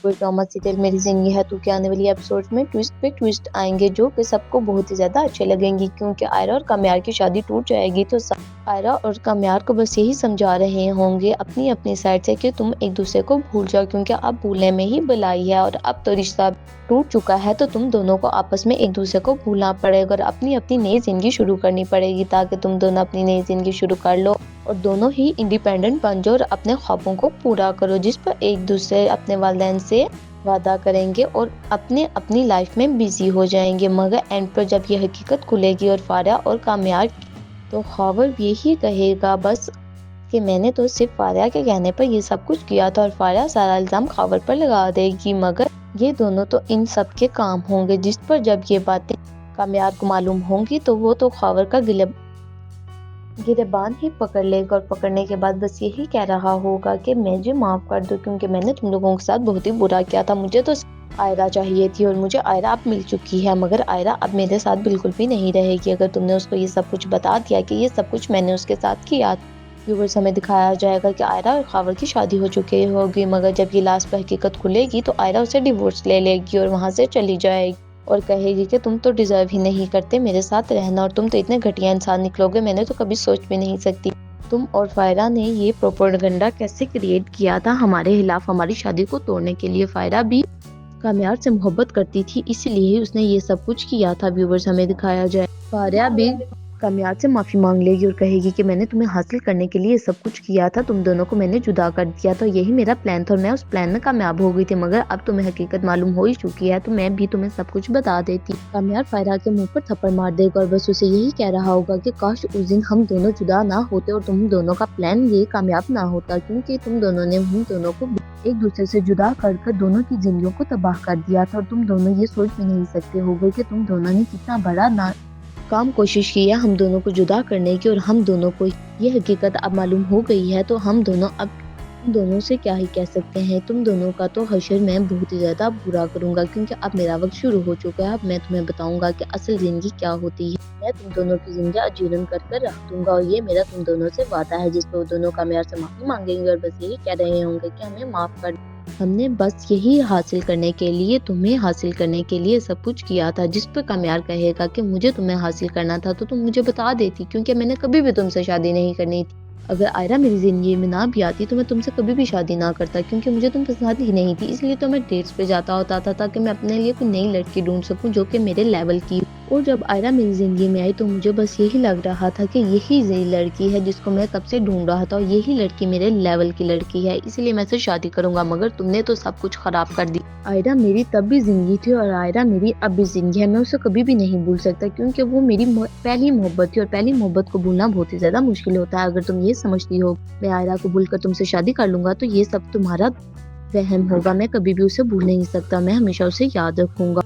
कोई drama serial मेरी जिंदगी है तू के आने वाली एपिसोड में ट्विस्ट पे ट्विस्ट आएंगे जो कि सबको बहुत ही ज्यादा अच्छे लगेंगी, क्योंकि आयरा और काम्यार की शादी टूट जाएगी तो सब आयरा और काम्यार को बस यही समझा रहे होंगे अपनी अपनी साइड से कि तुम एक दूसरे को भूल जाओ, क्योंकि अब भूलने में ही भलाई है और अब तो रिश्ता टूट चुका है तो तुम दोनों को आपस में एक दूसरे को भूलना पड़ेगा और अपनी अपनी नई जिंदगी शुरू करनी पड़ेगी, ताकि तुम दोनों अपनी नई जिंदगी शुरू कर लो और दोनों ही इंडिपेंडेंट बन जाओ और अपने ख्वाबों को पूरा करो, जिस पर एक दूसरे अपने वालिदैन से वादा करेंगे और अपने अपनी लाइफ में बिजी हो जाएंगे। मगर एंड पर जब ये हकीकत खुलेगी और फारिया और काम्यार तो खौवर यही कहेगा बस कि मैंने तो सिर्फ फारिया के कहने पर ये सब कुछ किया था और फारिया सारा इल्जाम खौवर पर लगा देगी। मगर ये दोनों तो इन सब के काम होंगे, जिस पर जब ये बातें काम्यार को मालूम होंगी तो वो तो खौवर का गिरेबान ही पकड़ लेगा और पकड़ने के बाद बस यही कह रहा होगा कि मुझे माफ कर दो, क्योंकि मैंने तुम लोगों के साथ बहुत ही बुरा किया था। मुझे तो आयरा चाहिए थी और मुझे आयरा अब मिल चुकी है, मगर आयरा अब मेरे साथ बिल्कुल भी नहीं रहेगी अगर तुमने उसको ये सब कुछ बता दिया कि ये सब कुछ मैंने उसके साथ किया। व्यूअर्स हमें दिखाया जाएगा कि आयरा और खौवर की शादी हो चुकी होगी, मगर जब ये लास्ट पर हकीकत खुलेगी तो आयरा उसे डिवोर्स ले लेगी और वहाँ से चली जाएगी और कहेगी कि तुम तो डिजर्व ही नहीं करते मेरे साथ रहना और तुम तो इतने घटिया इंसान निकलोगे, मैंने तो कभी सोच भी नहीं सकती। तुम और फायरा ने ये प्रोपेगेंडा कैसे क्रिएट किया था हमारे खिलाफ हमारी शादी को तोड़ने के लिए। फायरा भी काम्यार से मोहब्बत करती थी, इसलिए उसने ये सब कुछ किया था। व्यूअर्स हमें दिखाया जाए फारिया भी काम्यार से माफी मांग लेगी और कहेगी कि मैंने तुम्हें हासिल करने के लिए सब कुछ किया था, तुम दोनों को मैंने जुदा कर दिया था, यही मेरा प्लान था और मैं उस प्लान में कामयाब हो गई थी, मगर अब तुम्हें हकीकत मालूम हो ही चुकी है तो मैं भी तुम्हें सब कुछ बता देती। काम्यार फायरा के मुंह पर थप्पड़ मार देगा और बस उसे यही कह रहा होगा कि काश उस दिन हम दोनों जुदा ना होते और तुम दोनों का प्लान ये कामयाब ना होता, क्योंकि तुम दोनों ने हम दोनों को एक दूसरे से जुदा कर दोनों की जिंदगियों को तबाह कर दिया था और तुम दोनों ये सोच भी नहीं सकते होगे कि तुम दोनों ने कितना बड़ा काम कोशिश की है हम दोनों को जुदा करने की और हम दोनों को ये हकीकत अब मालूम हो गई है तो हम दोनों अब तुम दोनों से क्या ही कह सकते हैं। तुम दोनों का तो हशर मैं बहुत ही ज्यादा बुरा करूंगा, क्योंकि अब मेरा वक्त शुरू हो चुका है। अब मैं तुम्हें बताऊंगा कि असल जिंदगी क्या होती है। मैं तुम दोनों की जिंदगी अजीर्ण कर रख दूंगा और ये मेरा तुम दोनों से वादा है, जिस पर दोनों काम्यार से माफी मांगेंगे और बस यही कह रहे होंगे कि हमें माफ कर, हमने बस यही हासिल करने के लिए तुम्हें हासिल करने के लिए सब कुछ किया था। जिस पर काम्यार कहेगा कि मुझे तुम्हें हासिल करना था तो तुम मुझे बता देती, क्योंकि मैंने कभी भी तुमसे शादी नहीं करनी थी। अगर आयरा मेरी जिंदगी में ना भी आती तो मैं तुमसे कभी भी शादी ना करता, क्योंकि मुझे तुम पसंद ही नहीं थी, इसलिए तो मैं डेट्स पे जाता होता था ताकि मैं अपने लिए कोई नई लड़की ढूंढ सकूं जो कि मेरे लेवल की। और जब आयरा मेरी जिंदगी में आई तो मुझे बस यही लग रहा था कि यही लड़की है जिसको मैं कब से ढूंढ रहा था और यही लड़की मेरे लेवल की लड़की है, इसलिए मैं इससे शादी करूंगा। मगर तुमने तो सब कुछ खराब कर दी। आयरा मेरी तब भी जिंदगी थी और आयरा मेरी अब भी जिंदगी है, मैं उसे कभी भी नहीं भूल सकता, क्योंकि वो मेरी पहली मोहब्बत थी और पहली मोहब्बत को भूलना बहुत ही ज्यादा मुश्किल होता है। अगर तुम ये समझती हो मैं आयरा को भूलकर तुमसे शादी कर लूंगा तो ये सब तुम्हारा वहम होगा। मैं कभी भी उसे भूल नहीं सकता, मैं हमेशा उसे याद रखूंगा।